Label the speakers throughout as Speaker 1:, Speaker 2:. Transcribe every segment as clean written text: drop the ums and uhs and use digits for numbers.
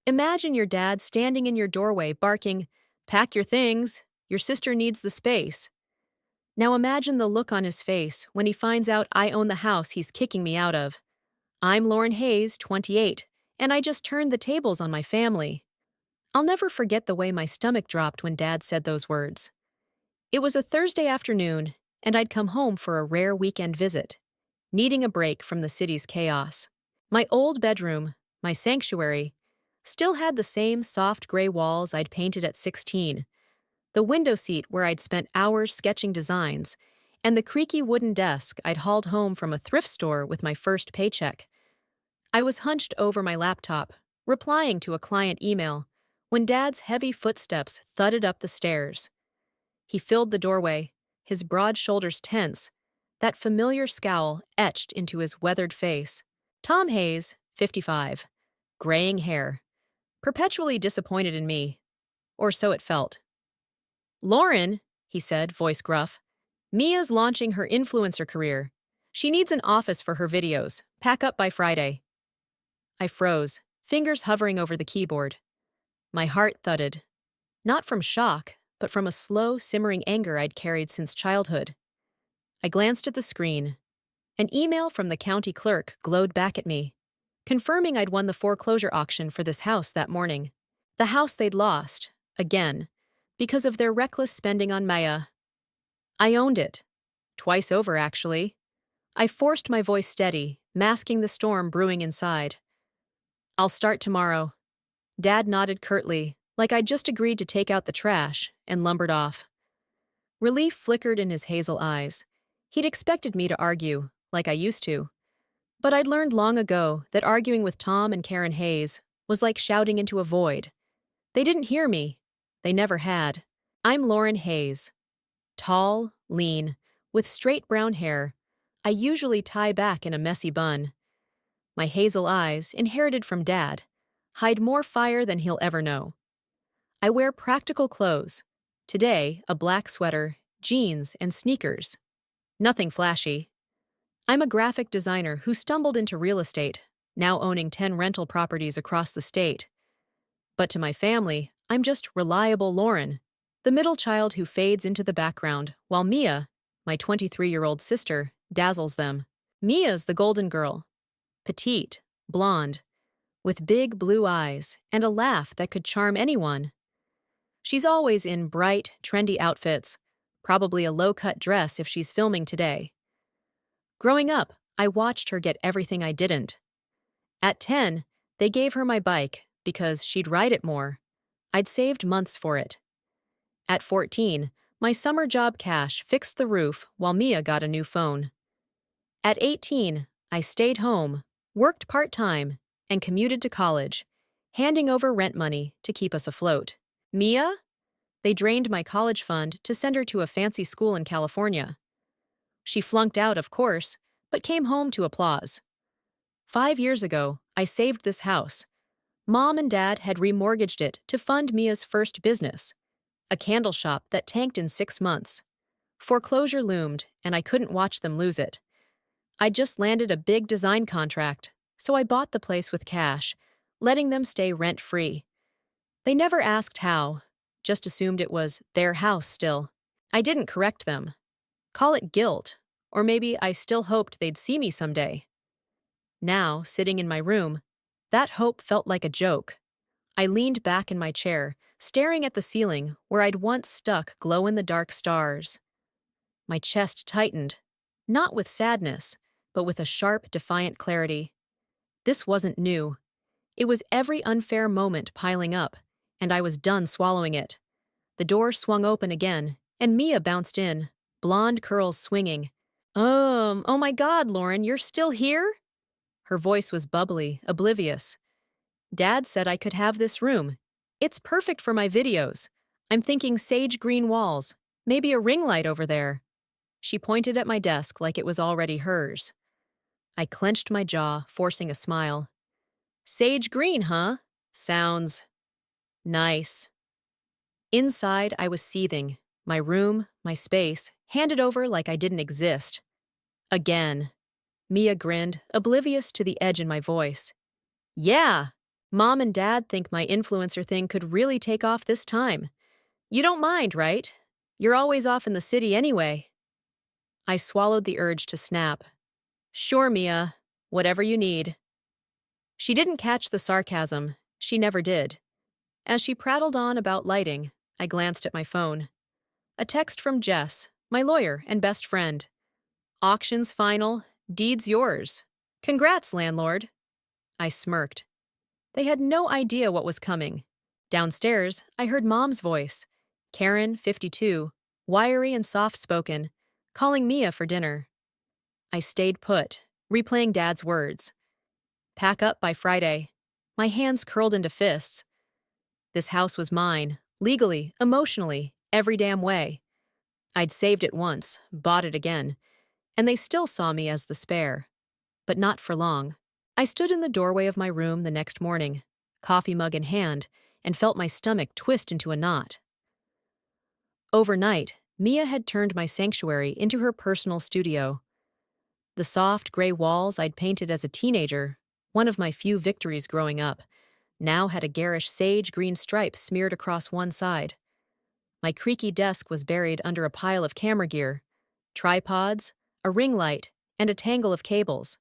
Speaker 1: Imagine your dad standing in your doorway barking, "Pack your things, your sister needs the space." Now imagine the look on his face when he finds out I own the house he's kicking me out of. I'm Lauren Hayes, 28, and I just turned the tables on my family. I'll never forget the way my stomach dropped when Dad said those words. It was a Thursday afternoon, and I'd come home for a rare weekend visit, needing a break from the city's chaos. My old bedroom, my sanctuary, still had the same soft gray walls I'd painted at 16, the window seat where I'd spent hours sketching designs, and the creaky wooden desk I'd hauled home from a thrift store with my first paycheck. I was hunched over my laptop, replying to a client email, when Dad's heavy footsteps thudded up the stairs. He filled the doorway, his broad shoulders tense, that familiar scowl etched into his weathered face. Tom Hayes, 55, graying hair, perpetually disappointed in me, or so it felt. "Lauren," he said, voice gruff, "Mia's launching her influencer career. She needs an office for her videos. Pack up by Friday." I froze, fingers hovering over the keyboard. My heart thudded, not from shock, but from a slow, simmering anger I'd carried since childhood. I glanced at the screen. An email from the county clerk glowed back at me, confirming I'd won the foreclosure auction for this house that morning. The house they'd lost, again, because of their reckless spending on Maya. I owned it. Twice over, actually. I forced my voice steady, masking the storm brewing inside. "I'll start tomorrow." Dad nodded curtly, like I'd just agreed to take out the trash, and lumbered off. Relief flickered in his hazel eyes. He'd expected me to argue, like I used to. But I'd learned long ago that arguing with Tom and Karen Hayes was like shouting into a void. They didn't hear me. They never had. I'm Lauren Hayes. Tall, lean, with straight brown hair. I usually tie back in a messy bun. My hazel eyes, inherited from Dad, hide more fire than he'll ever know. I wear practical clothes. Today, a black sweater, jeans, and sneakers. Nothing flashy. I'm a graphic designer who stumbled into real estate, now owning 10 rental properties across the state. But to my family, I'm just reliable Lauren, the middle child who fades into the background, while Mia, my 23-year-old sister, dazzles them. Mia's the golden girl. Petite, blonde, with big blue eyes and a laugh that could charm anyone. She's always in bright, trendy outfits, probably a low-cut dress if she's filming today. Growing up, I watched her get everything I didn't. At 10, they gave her my bike because she'd ride it more. I'd saved months for it. At 14, my summer job cash fixed the roof while Mia got a new phone. At 18, I stayed home, worked part-time, and commuted to college, handing over rent money to keep us afloat. Mia? They drained my college fund to send her to a fancy school in California. She flunked out, of course, but came home to applause. 5 years ago, I saved this house. Mom and Dad had remortgaged it to fund Mia's first business, a candle shop that tanked in 6 months. Foreclosure loomed, and I couldn't watch them lose it. I just landed a big design contract, so I bought the place with cash, letting them stay rent-free. They never asked how, just assumed it was their house still. I didn't correct them. Call it guilt, or maybe I still hoped they'd see me someday. Now, sitting in my room, that hope felt like a joke. I leaned back in my chair, staring at the ceiling where I'd once stuck glow-in-the-dark stars. My chest tightened, not with sadness, but with a sharp, defiant clarity. This wasn't new. It was every unfair moment piling up, and I was done swallowing it. The door swung open again, and Mia bounced in, blonde curls swinging. Oh my God, Lauren, you're still here?" Her voice was bubbly, oblivious. "Dad said I could have this room. It's perfect for my videos. I'm thinking sage green walls, maybe a ring light over there." She pointed at my desk like it was already hers. I clenched my jaw, forcing a smile. "Sage green, huh? Sounds nice." Inside, I was seething. My room, my space, handed over like I didn't exist. Again. Mia grinned, oblivious to the edge in my voice. "Yeah, Mom and Dad think my influencer thing could really take off this time. You don't mind, right? You're always off in the city anyway. I swallowed the urge to snap. Sure, Mia. Whatever you need. She didn't catch the sarcasm. She never did. As she prattled on about lighting, I glanced at my phone. A text from Jess, my lawyer and best friend. Auction's final, deed's yours. Congrats, landlord. I smirked. They had no idea what was coming. Downstairs, I heard Mom's voice. Karen, 52, wiry and soft-spoken, calling Mia for dinner. I stayed put, replaying Dad's words. Pack up by Friday. My hands curled into fists. This house was mine, legally, emotionally, every damn way. I'd saved it once, bought it again, and they still saw me as the spare. But not for long. I stood in the doorway of my room the next morning, coffee mug in hand, and felt my stomach twist into a knot. Overnight, Mia had turned my sanctuary into her personal studio. The soft gray walls I'd painted as a teenager, one of my few victories growing up, now had a garish sage green stripe smeared across one side. My creaky desk was buried under a pile of camera gear, tripods, a ring light, and a tangle of cables.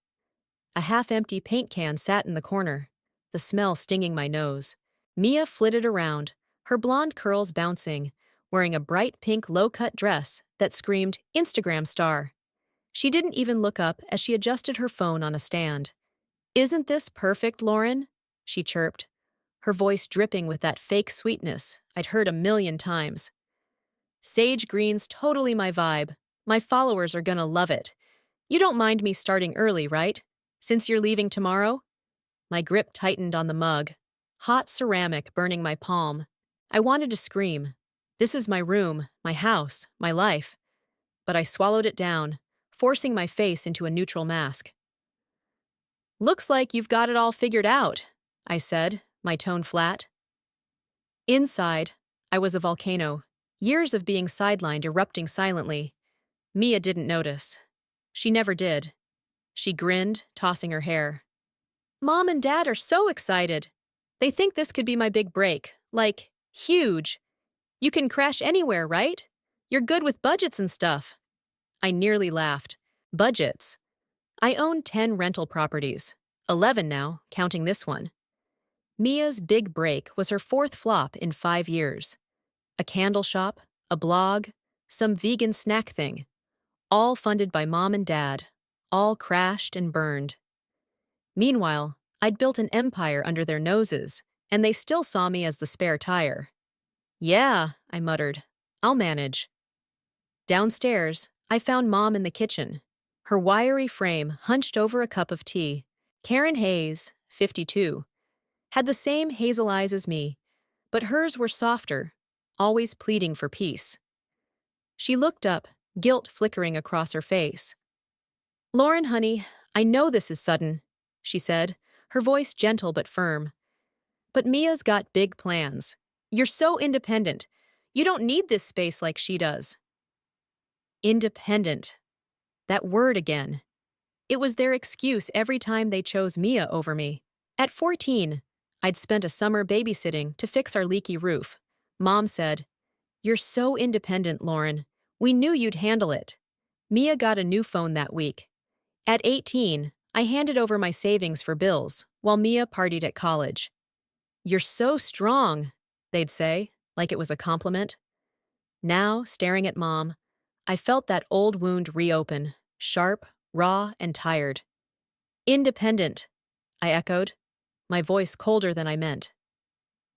Speaker 1: A half-empty paint can sat in the corner, the smell stinging my nose. Mia flitted around, her blonde curls bouncing, wearing a bright pink low-cut dress that screamed Instagram star. She didn't even look up as she adjusted her phone on a stand. "Isn't this perfect, Lauren?" she chirped, her voice dripping with that fake sweetness I'd heard a million times. "Sage green's totally my vibe. My followers are gonna love it. You don't mind me starting early, right? Since you're leaving tomorrow?" My grip tightened on the mug, hot ceramic burning my palm. I wanted to scream. This is my room, my house, my life. But I swallowed it down, forcing my face into a neutral mask. "Looks like you've got it all figured out," I said, my tone flat. Inside, I was a volcano, years of being sidelined erupting silently. Mia didn't notice. She never did. She grinned, tossing her hair. "Mom and Dad are so excited. They think this could be my big break, like, huge. You can crash anywhere, right? You're good with budgets and stuff." I nearly laughed. Budgets. I own 10 rental properties, 11 now, counting this one. Mia's big break was her fourth flop in 5 years. A candle shop, a blog, some vegan snack thing. All funded by Mom and Dad. All crashed and burned. Meanwhile, I'd built an empire under their noses, and they still saw me as the spare tire. "Yeah," I muttered. "I'll manage." Downstairs, I found Mom in the kitchen, her wiry frame hunched over a cup of tea. Karen Hayes, 52, had the same hazel eyes as me, but hers were softer, always pleading for peace. She looked up, guilt flickering across her face. "Lauren, honey, I know this is sudden," she said, her voice gentle but firm. "But Mia's got big plans. You're so independent. You don't need this space like she does." Independent. That word again. It was their excuse every time they chose Mia over me. At 14, I'd spent a summer babysitting to fix our leaky roof. Mom said, "You're so independent, Lauren. We knew you'd handle it." Mia got a new phone that week. At 18, I handed over my savings for bills, while Mia partied at college. "You're so strong," they'd say, like it was a compliment. Now, staring at Mom, I felt that old wound reopen, sharp, raw, and tired. "Independent," I echoed, my voice colder than I meant.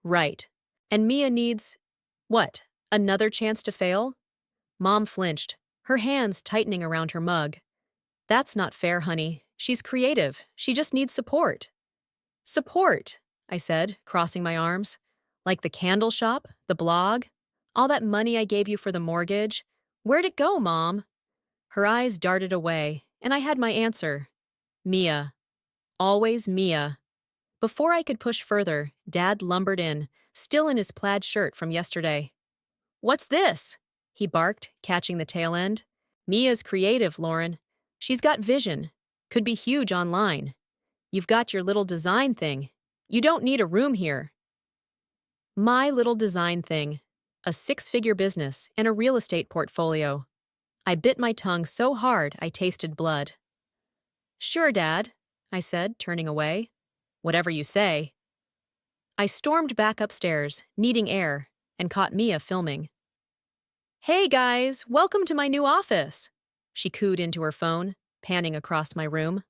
Speaker 1: "Right. And Mia needs, what, another chance to fail?" Mom flinched, her hands tightening around her mug. "That's not fair, honey. She's creative. She just needs support." "Support," I said, crossing my arms. "Like the candle shop, the blog, all that money I gave you for the mortgage. Where'd it go, Mom?" Her eyes darted away, and I had my answer. Mia. Always Mia. Before I could push further, Dad lumbered in, still in his plaid shirt from yesterday. "What's this?" he barked, catching the tail end. "Mia's creative, Lauren. She's got vision. Could be huge online. You've got your little design thing. You don't need a room here. My little design thing. A six-figure business and a real estate portfolio. I bit my tongue so hard I tasted blood. Sure, Dad, I said, turning away. Whatever you say. I stormed back upstairs, needing air, and caught Mia filming. Hey guys, welcome to my new office, she cooed into her phone, panning across my room.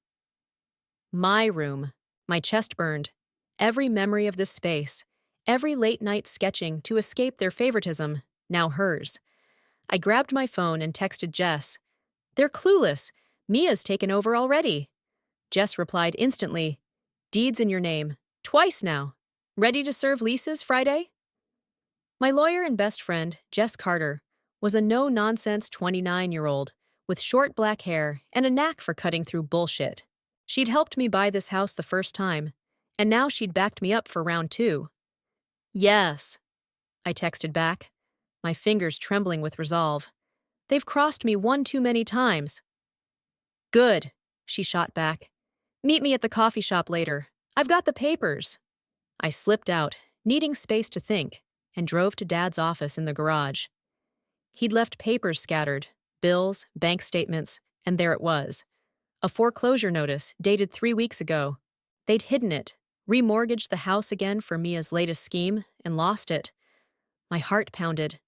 Speaker 1: My room. My chest burned. Every memory of this space, every late night sketching to escape their favoritism, now hers. I grabbed my phone and texted Jess. They're clueless. Mia's taken over already. Jess replied instantly. Deeds in your name. Twice now. Ready to serve leases Friday? My lawyer and best friend, Jess Carter, was a no-nonsense 29-year-old with short black hair and a knack for cutting through bullshit. She'd helped me buy this house the first time, and now she'd backed me up for round two. Yes, I texted back, my fingers trembling with resolve. They've crossed me one too many times. Good, she shot back. Meet me at the coffee shop later. I've got the papers. I slipped out, needing space to think, and drove to Dad's office in the garage. He'd left papers scattered, bills, bank statements, and there it was. A foreclosure notice dated 3 weeks ago. They'd hidden it, remortgaged the house again for Mia's latest scheme, and lost it. My heart pounded.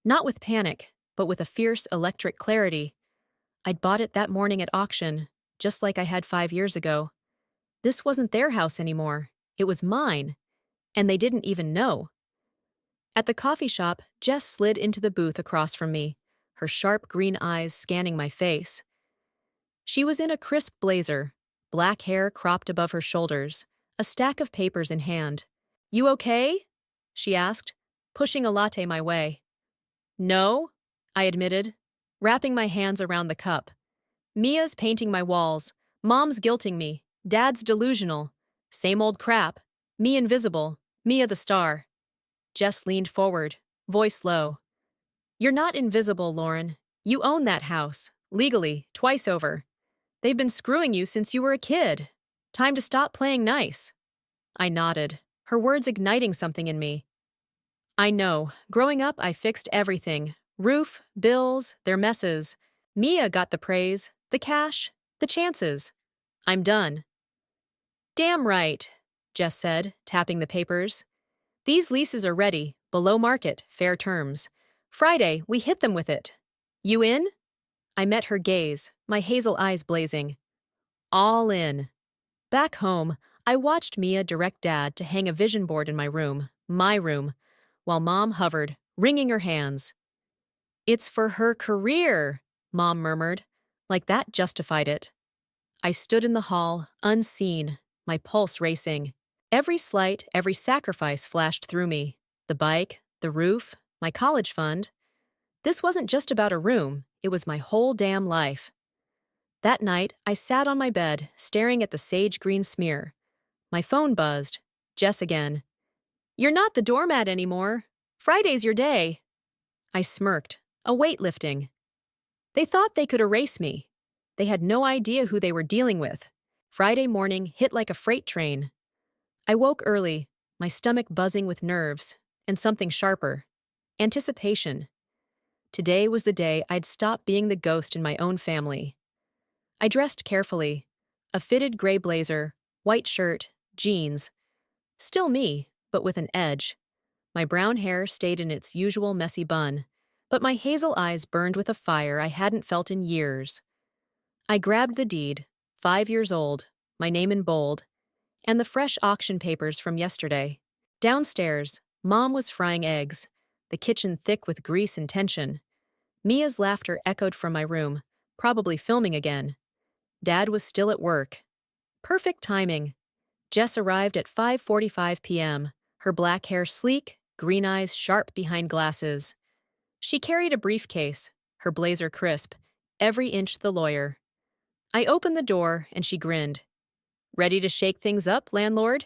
Speaker 1: Not with panic, but with a fierce electric clarity. I'd bought it that morning at auction, just like I had 5 years ago. This wasn't their house anymore. It was mine. And they didn't even know. At the coffee shop, Jess slid into the booth across from me, her sharp green eyes scanning my face. She was in a crisp blazer, black hair cropped above her shoulders, a stack of papers in hand. You okay? She asked, pushing a latte my way. No, I admitted, wrapping my hands around the cup. Mia's painting my walls, Mom's guilting me, Dad's delusional. Same old crap. Me invisible, Mia the star. Jess leaned forward, voice low. You're not invisible, Lauren. You own that house, legally, twice over. They've been screwing you since you were a kid. Time to stop playing nice. I nodded, her words igniting something in me. I know. Growing up, I fixed everything. Roof, bills, their messes. Mia got the praise, the cash, the chances. I'm done. Damn right, Jess said, tapping the papers. These leases are ready, below market, fair terms. Friday, we hit them with it. You in? I met her gaze, my hazel eyes blazing. All in. Back home, I watched Mia direct Dad to hang a vision board in my room, while Mom hovered, wringing her hands. It's for her career, Mom murmured, like that justified it. I stood in the hall, unseen, my pulse racing. Every slight, every sacrifice flashed through me. The bike, the roof, my college fund. This wasn't just about a room, it was my whole damn life. That night, I sat on my bed, staring at the sage green smear. My phone buzzed. Jess again. You're not the doormat anymore. Friday's your day. I smirked, a weight lifting. They thought they could erase me. They had no idea who they were dealing with. Friday morning hit like a freight train. I woke early, my stomach buzzing with nerves, and something sharper. Anticipation. Today was the day I'd stop being the ghost in my own family. I dressed carefully. A fitted gray blazer, white shirt, jeans. Still me, but with an edge. My brown hair stayed in its usual messy bun, but my hazel eyes burned with a fire I hadn't felt in years. I grabbed the deed, 5 years old, my name in bold, and the fresh auction papers from yesterday. Downstairs, Mom was frying eggs, the kitchen thick with grease and tension. Mia's laughter echoed from my room, probably filming again. Dad was still at work. Perfect timing. Jess arrived at 5:45 p.m., her black hair sleek, green eyes sharp behind glasses. She carried a briefcase, her blazer crisp, every inch the lawyer. I opened the door, and she grinned. Ready to shake things up, landlord?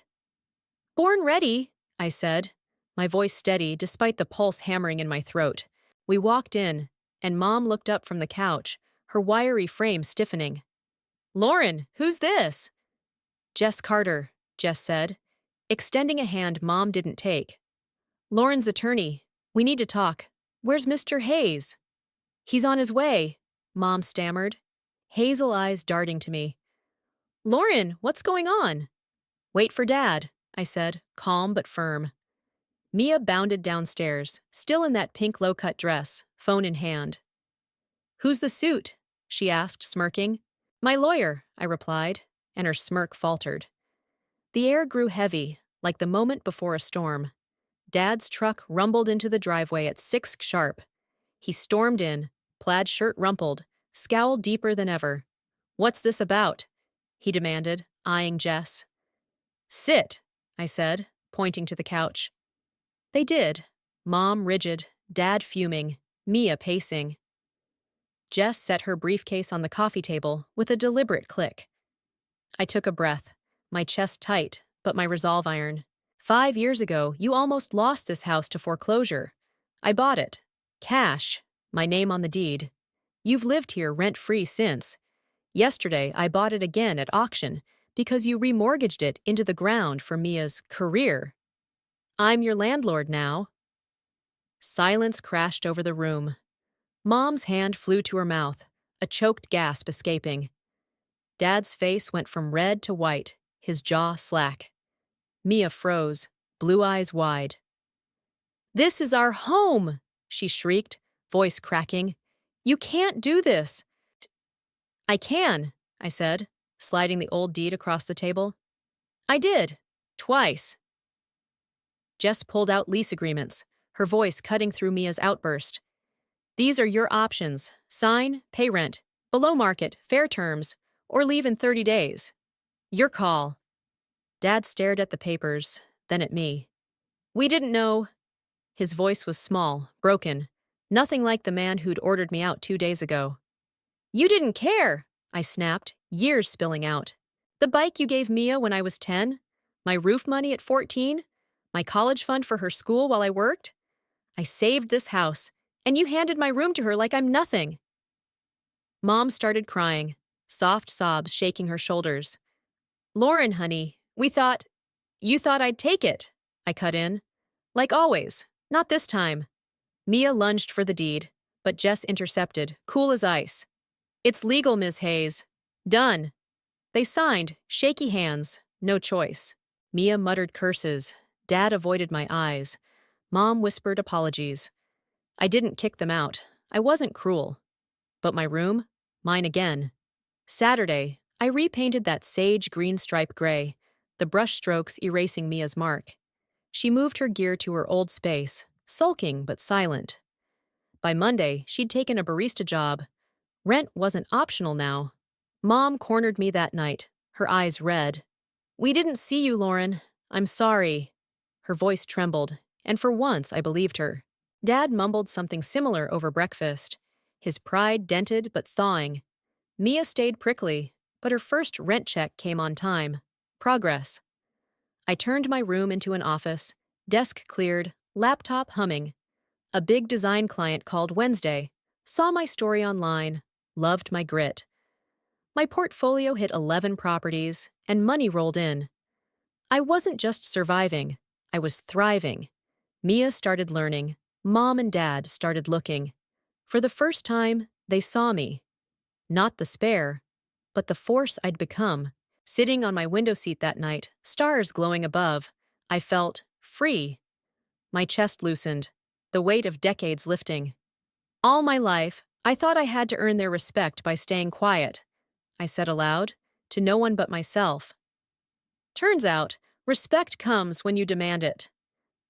Speaker 1: Born ready, I said, my voice steady despite the pulse hammering in my throat. We walked in, and Mom looked up from the couch, her wiry frame stiffening. Lauren, who's this? Jess Carter, Jess said. extending a hand Mom didn't take. Lauren's attorney, we need to talk. Where's Mr. Hayes? He's on his way, Mom stammered, hazel eyes darting to me. Lauren, what's going on? Wait for Dad, I said, calm but firm. Mia bounded downstairs, still in that pink low-cut dress, phone in hand. Who's the suit? She asked, smirking. My lawyer, I replied, and her smirk faltered. The air grew heavy, like the moment before a storm. Dad's truck rumbled into the driveway at 6 sharp. He stormed in, plaid shirt rumpled, scowl deeper than ever. What's this about? He demanded, eyeing Jess. Sit, I said, pointing to the couch. They did. Mom rigid, Dad fuming, Mia pacing. Jess set her briefcase on the coffee table with a deliberate click. I took a breath, my chest tight, but my resolve iron. 5 years ago, you almost lost this house to foreclosure. I bought it. Cash. My name on the deed. You've lived here rent-free since. Yesterday, I bought it again at auction because you remortgaged it into the ground for Mia's career. I'm your landlord now. Silence crashed over the room. Mom's hand flew to her mouth, a choked gasp escaping. Dad's face went from red to white, his jaw slack. Mia froze, blue eyes wide. This is our home, she shrieked, voice cracking. You can't do this. I can, I said, sliding the old deed across the table. I did. Twice. Jess pulled out lease agreements, her voice cutting through Mia's outburst. These are your options. Sign, pay rent, below market, fair terms, or leave in 30 days. Your call. Dad stared at the papers, then at me. We didn't know. His voice was small, broken, nothing like the man who'd ordered me out 2 days ago. You didn't care, I snapped, years spilling out. The bike you gave Mia when I was 10, my roof money at 14, my college fund for her school while I worked. I saved this house, and you handed my room to her like I'm nothing. Mom started crying, soft sobs shaking her shoulders. Lauren, honey, you thought I'd take it, I cut in. Like always, not this time. Mia lunged for the deed, but Jess intercepted, cool as ice. It's legal, Ms. Hayes. Done. They signed, shaky hands, no choice. Mia muttered curses. Dad avoided my eyes. Mom whispered apologies. I didn't kick them out. I wasn't cruel. But my room? Mine again. Saturday, I repainted that sage green stripe gray, the brush strokes erasing Mia's mark. She moved her gear to her old space, sulking but silent. By Monday, she'd taken a barista job. Rent wasn't optional now. Mom cornered me that night, her eyes red. We didn't see you, Lauren. I'm sorry. Her voice trembled, and for once I believed her. Dad mumbled something similar over breakfast, his pride dented but thawing. Mia stayed prickly, but her first rent check came on time. Progress. I turned my room into an office, desk cleared, laptop humming. A big design client called Wednesday, saw my story online, loved my grit. My portfolio hit 11 properties, and money rolled in. I wasn't just surviving, I was thriving. Mia started learning. Mom and Dad started looking. For the first time, they saw me. Not the spare, but the force I'd become. Sitting on my window seat that night, stars glowing above, I felt free. My chest loosened, the weight of decades lifting. All my life, I thought I had to earn their respect by staying quiet. I said aloud, to no one but myself. Turns out, respect comes when you demand it.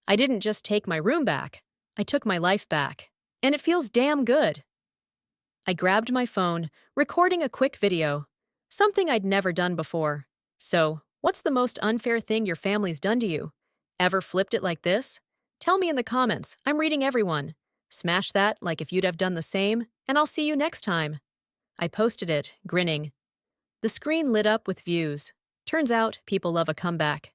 Speaker 1: I didn't just take my room back, I took my life back. And it feels damn good. I grabbed my phone, recording a quick video, something I'd never done before. So, what's the most unfair thing your family's done to you? Ever flipped it like this? Tell me in the comments, I'm reading everyone. Smash that like if you'd have done the same, and I'll see you next time. I posted it, grinning. The screen lit up with views. Turns out, people love a comeback.